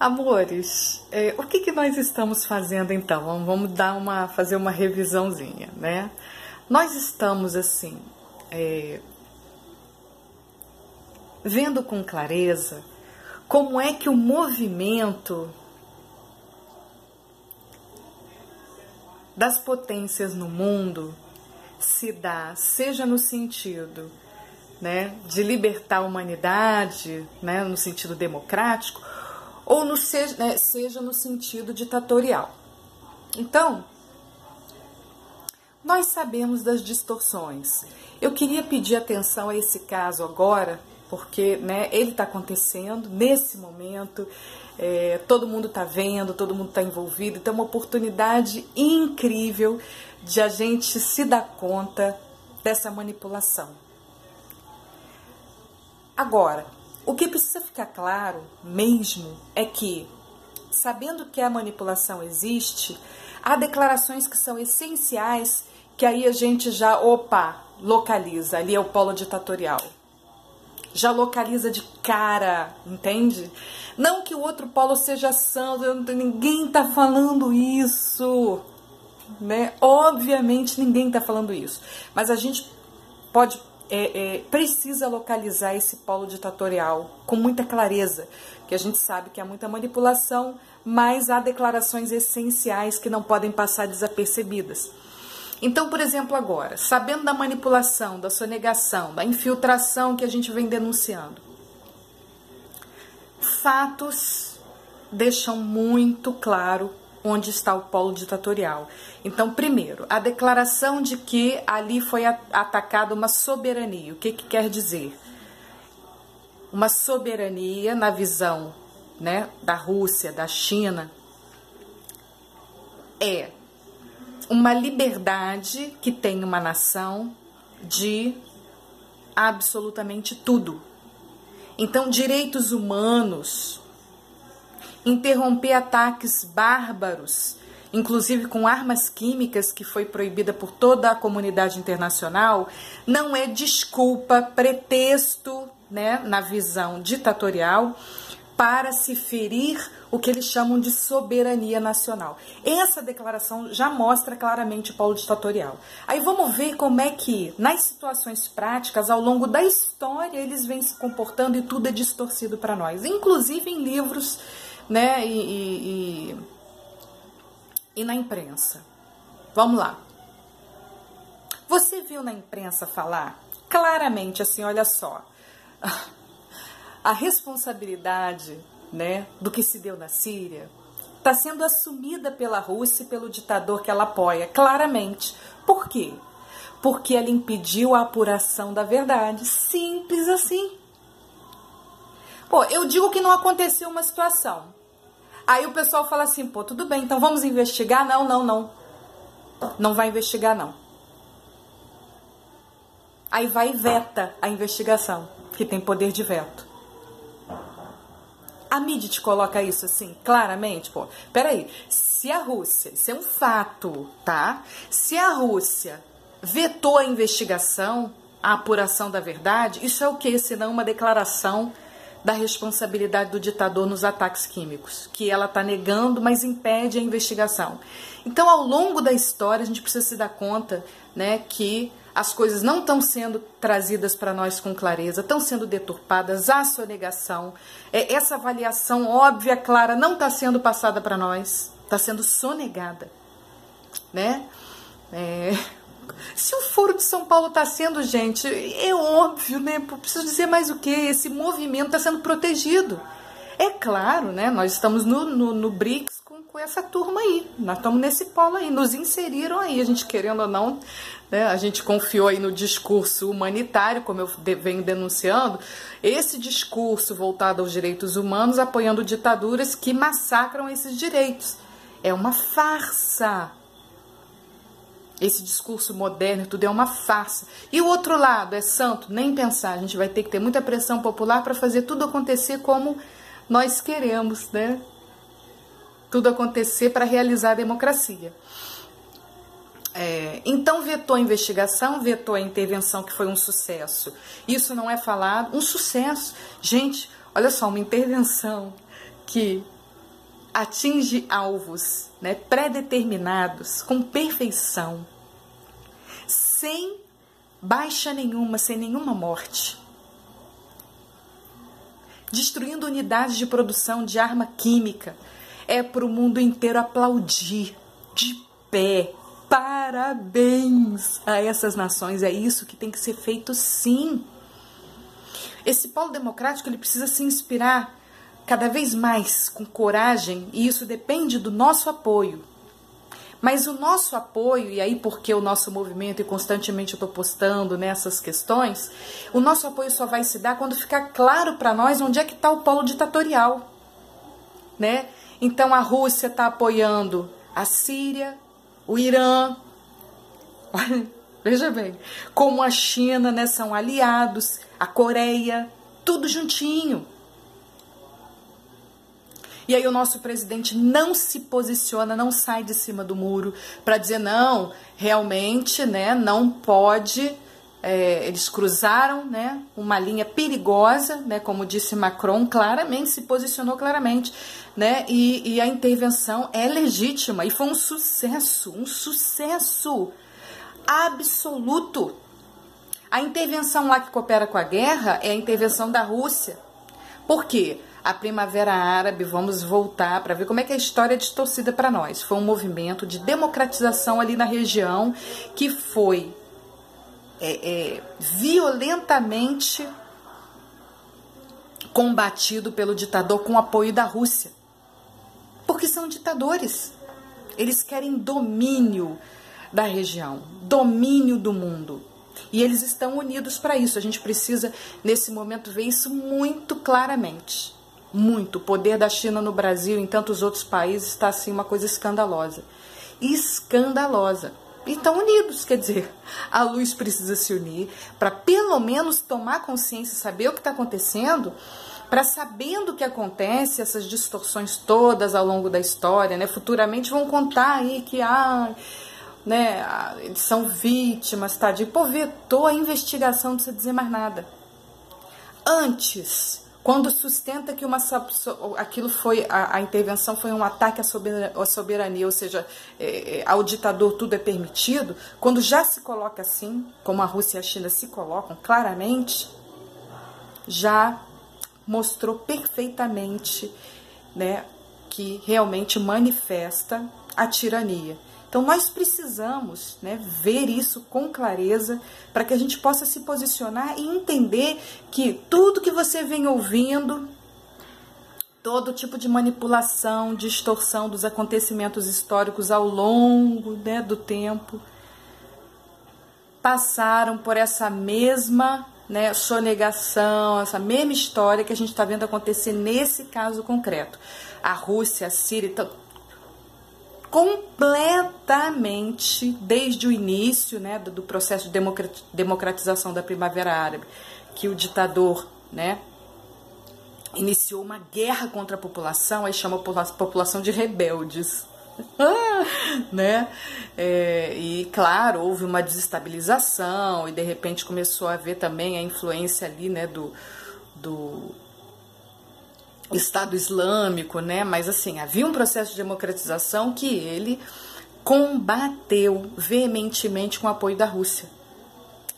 Amores, o que nós estamos fazendo então? Vamos fazer uma revisãozinha, né? Nós estamos assim, vendo com clareza como é que o movimento das potências no mundo se dá, seja no sentido, né, de libertar a humanidade, né, no sentido democrático, ou seja no sentido ditatorial. Então, nós sabemos das distorções. Eu queria pedir atenção a esse caso agora, porque, né, ele está acontecendo nesse momento, todo mundo está vendo, todo mundo está envolvido, então é uma oportunidade incrível de a gente se dar conta dessa manipulação. Agora, o que precisa ficar claro mesmo é que, sabendo que a manipulação existe, há declarações que são essenciais, que aí a gente já, localiza, ali é o polo ditatorial. Já localiza de cara, entende? Não que o outro polo seja santo, ninguém tá falando isso, né? Obviamente ninguém tá falando isso, mas a gente precisa localizar esse polo ditatorial com muita clareza, que a gente sabe que há muita manipulação, mas há declarações essenciais que não podem passar desapercebidas. Então, por exemplo, agora, sabendo da manipulação, da sonegação, da infiltração que a gente vem denunciando, fatos deixam muito claro onde está o polo ditatorial. Então, primeiro, a declaração de que ali foi atacada uma soberania. O que quer dizer? Uma soberania na visão, né, da Rússia, da China, é uma liberdade que tem uma nação de absolutamente tudo. Então, direitos humanos, interromper ataques bárbaros, inclusive com armas químicas, que foi proibida por toda a comunidade internacional, não é desculpa, pretexto, né, na visão ditatorial, para se ferir o que eles chamam de soberania nacional. Essa declaração já mostra claramente o polo ditatorial. Aí vamos ver como é que, nas situações práticas, ao longo da história, eles vêm se comportando e tudo é distorcido para nós, inclusive em livros, né, e na imprensa. Vamos lá. Você viu na imprensa falar claramente assim, olha só, a responsabilidade, né, do que se deu na Síria está sendo assumida pela Rússia e pelo ditador que ela apoia, claramente. Por quê? Porque ela impediu a apuração da verdade. Simples assim. Pô, eu digo que não aconteceu uma situação. Aí o pessoal fala assim, pô, tudo bem, então vamos investigar? Não. Não vai investigar, não. Aí vai e veta a investigação, que tem poder de veto. A mídia te coloca isso assim, claramente, pô, peraí, se a Rússia, isso é um fato, tá? Se a Rússia vetou a investigação, a apuração da verdade, isso é o quê? Senão uma declaração da responsabilidade do ditador nos ataques químicos, que ela está negando, mas impede a investigação. Então, ao longo da história, a gente precisa se dar conta, né, que as coisas não estão sendo trazidas para nós com clareza, estão sendo deturpadas, há sonegação, essa avaliação óbvia, clara, não está sendo passada para nós, está sendo sonegada, né? Se o Foro de São Paulo está sendo, gente, é óbvio, né? Preciso dizer mais o quê? Esse movimento está sendo protegido. É claro, né? Nós estamos no BRICS com essa turma aí. Nós estamos nesse polo aí. Nos inseriram aí, a gente querendo ou não, né? A gente confiou aí no discurso humanitário, como eu venho denunciando. Esse discurso voltado aos direitos humanos, apoiando ditaduras que massacram esses direitos. É uma farsa. Esse discurso moderno, tudo é uma farsa. E o outro lado é santo, nem pensar. A gente vai ter que ter muita pressão popular para fazer tudo acontecer como nós queremos, né? Tudo acontecer para realizar a democracia. Então vetou a investigação, vetou a intervenção, que foi um sucesso. Isso não é falado, um sucesso. Gente, olha só, uma intervenção que atinge alvos, né, pré-determinados, com perfeição, sem baixa nenhuma, sem nenhuma morte, destruindo unidades de produção de arma química, é para o mundo inteiro aplaudir de pé. Parabéns a essas nações, é isso que tem que ser feito, sim. Esse polo democrático, ele precisa se inspirar cada vez mais com coragem, e isso depende do nosso apoio. Mas o nosso apoio, e aí porque o nosso movimento, e constantemente eu estou postando nessas questões, o nosso apoio só vai se dar quando ficar claro para nós onde é que está o polo ditatorial, né? Então a Rússia está apoiando a Síria, o Irã, veja bem, como a China, né, são aliados, a Coreia, tudo juntinho. E aí o nosso presidente não se posiciona, não sai de cima do muro para dizer não, realmente, né, não pode, eles cruzaram, né, uma linha perigosa, né, como disse Macron, claramente, se posicionou claramente, né, e a intervenção é legítima e foi um sucesso absoluto. A intervenção lá que coopera com a guerra é a intervenção da Rússia. Por quê? A Primavera Árabe, vamos voltar para ver como é que a história é distorcida para nós. Foi um movimento de democratização ali na região que foi violentamente combatido pelo ditador com o apoio da Rússia. Porque são ditadores. Eles querem domínio da região, domínio do mundo. E eles estão unidos para isso. A gente precisa, nesse momento, ver isso muito claramente. Muito. O poder da China no Brasil e em tantos outros países está assim uma coisa escandalosa. Escandalosa. E estão unidos, quer dizer, a luz precisa se unir para pelo menos tomar consciência, saber o que está acontecendo, para sabendo o que acontece, essas distorções todas ao longo da história, né? Futuramente vão contar aí que né, eles são vítimas, tadinho. Pô, vetou a investigação, não precisa dizer mais nada. Antes, quando sustenta que aquilo foi, a intervenção foi um ataque à soberania, ou seja, ao ditador tudo é permitido, quando já se coloca assim, como a Rússia e a China se colocam claramente, já mostrou perfeitamente, né, que realmente manifesta a tirania. Então nós precisamos, né, ver isso com clareza para que a gente possa se posicionar e entender que tudo que você vem ouvindo, todo tipo de manipulação, distorção dos acontecimentos históricos ao longo, né, do tempo, passaram por essa mesma, né, sonegação, essa mesma história que a gente está vendo acontecer nesse caso concreto. A Rússia, a Síria, então, completamente desde o início, né, do processo de democratização da Primavera Árabe, que o ditador, né, iniciou uma guerra contra a população, aí chama a população de rebeldes, né? E claro, houve uma desestabilização e de repente começou a haver também a influência ali, né, do Estado Islâmico, né? Mas assim, havia um processo de democratização que ele combateu veementemente com o apoio da Rússia,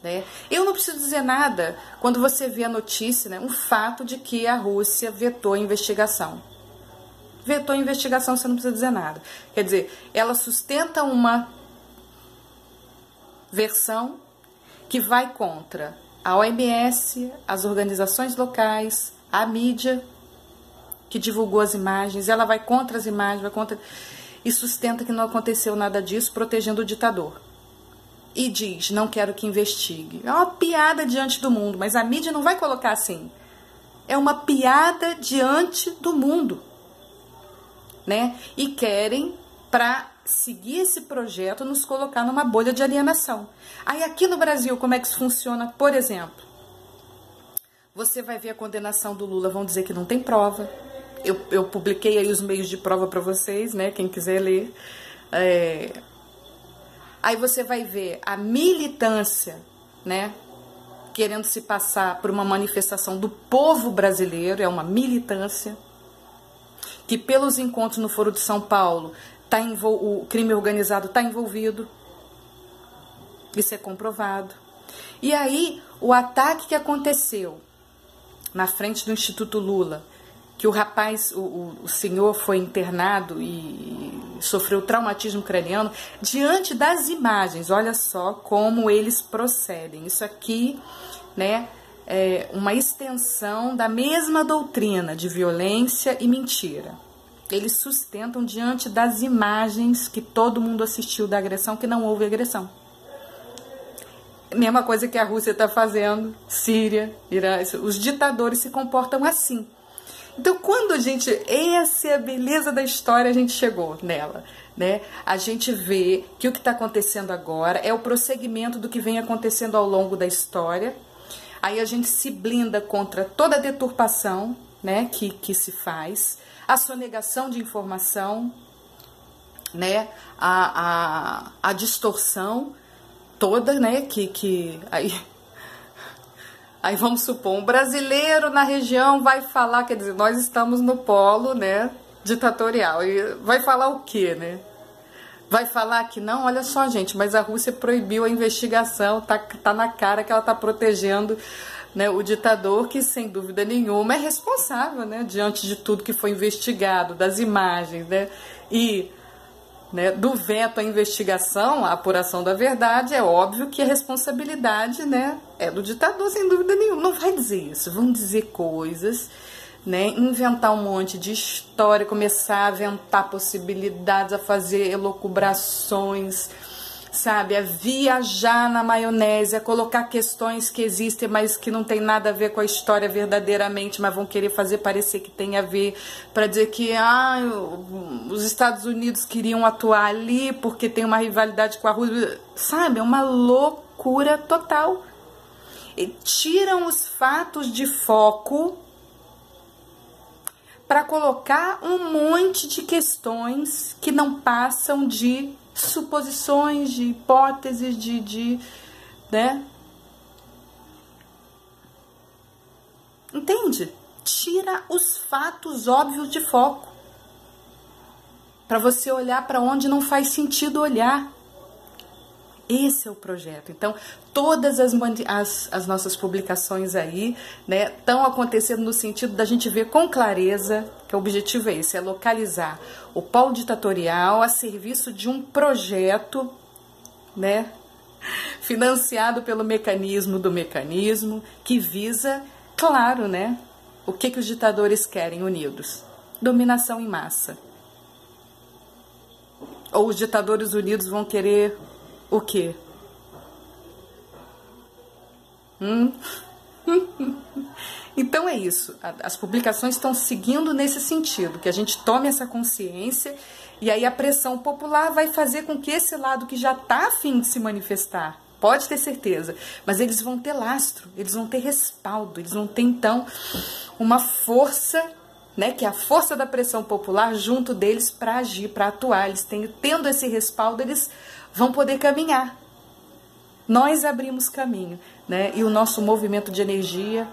né? Eu não preciso dizer nada quando você vê a notícia, né, um fato de que a Rússia vetou a investigação. Vetou a investigação, você não precisa dizer nada. Quer dizer, ela sustenta uma versão que vai contra a OMS, as organizações locais, a mídia que divulgou as imagens, ela vai contra as imagens, vai contra, e sustenta que não aconteceu nada disso, protegendo o ditador. E diz, não quero que investigue. É uma piada diante do mundo, mas a mídia não vai colocar assim. É uma piada diante do mundo, né? E querem, para seguir esse projeto, nos colocar numa bolha de alienação. Aí aqui no Brasil, como é que isso funciona? Por exemplo, você vai ver a condenação do Lula, vão dizer que não tem prova. Eu publiquei aí os meios de prova para vocês, né? Quem quiser ler. Aí você vai ver a militância, né? Querendo se passar por uma manifestação do povo brasileiro, é uma militância que pelos encontros no Foro de São Paulo o crime organizado está envolvido. Isso é comprovado. E aí, o ataque que aconteceu na frente do Instituto Lula, que o rapaz, o senhor foi internado e sofreu traumatismo craniano, diante das imagens, olha só como eles procedem. Isso aqui, né, é uma extensão da mesma doutrina de violência e mentira. Eles sustentam diante das imagens que todo mundo assistiu da agressão, que não houve agressão. Mesma coisa que a Rússia está fazendo, Síria, Irã, os ditadores se comportam assim. Então, quando essa é a beleza da história, a gente chegou nela, né? A gente vê que o que está acontecendo agora é o prosseguimento do que vem acontecendo ao longo da história. Aí a gente se blinda contra toda a deturpação, né, que se faz, a sonegação de informação, né, a distorção toda, né, aí vamos supor, um brasileiro na região vai falar, quer dizer, nós estamos no polo, né, ditatorial, e vai falar o quê, né? Vai falar que não, olha só, gente, mas a Rússia proibiu a investigação, tá na cara que ela tá protegendo, né, o ditador, que sem dúvida nenhuma é responsável, né, diante de tudo que foi investigado, das imagens, né, e, né, do veto à investigação, à apuração da verdade, é óbvio que a responsabilidade, né, é do ditador, sem dúvida nenhuma. Não vai dizer isso, vão dizer coisas, né, inventar um monte de história, começar a aventar possibilidades, a fazer elucubrações, sabe, a viajar na maionese, a colocar questões que existem, mas que não tem nada a ver com a história verdadeiramente, mas vão querer fazer parecer que tem a ver, para dizer que os Estados Unidos queriam atuar ali porque tem uma rivalidade com a Rússia, sabe, é uma loucura total. E tiram os fatos de foco para colocar um monte de questões que não passam de suposições, de hipóteses, né? Entende? Tira os fatos óbvios de foco para você olhar para onde não faz sentido olhar. Esse é o projeto. Então, todas as nossas publicações aí, né, estão acontecendo no sentido da gente ver com clareza que o objetivo é esse, é localizar o polo ditatorial a serviço de um projeto, né, financiado pelo mecanismo do mecanismo, que visa, claro, né, o que os ditadores querem unidos? Dominação em massa. Ou os ditadores unidos vão querer o quê? Então é isso. As publicações estão seguindo nesse sentido, que a gente tome essa consciência e aí a pressão popular vai fazer com que esse lado que já está a fim de se manifestar, pode ter certeza, mas eles vão ter lastro, eles vão ter respaldo, eles vão ter então uma força, né, que é a força da pressão popular junto deles para agir, para atuar. Eles tendo esse respaldo, eles vão poder caminhar. Nós abrimos caminho, né? E o nosso movimento de energia,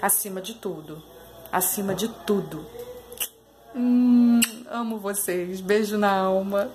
acima de tudo. Acima de tudo. Amo vocês. Beijo na alma.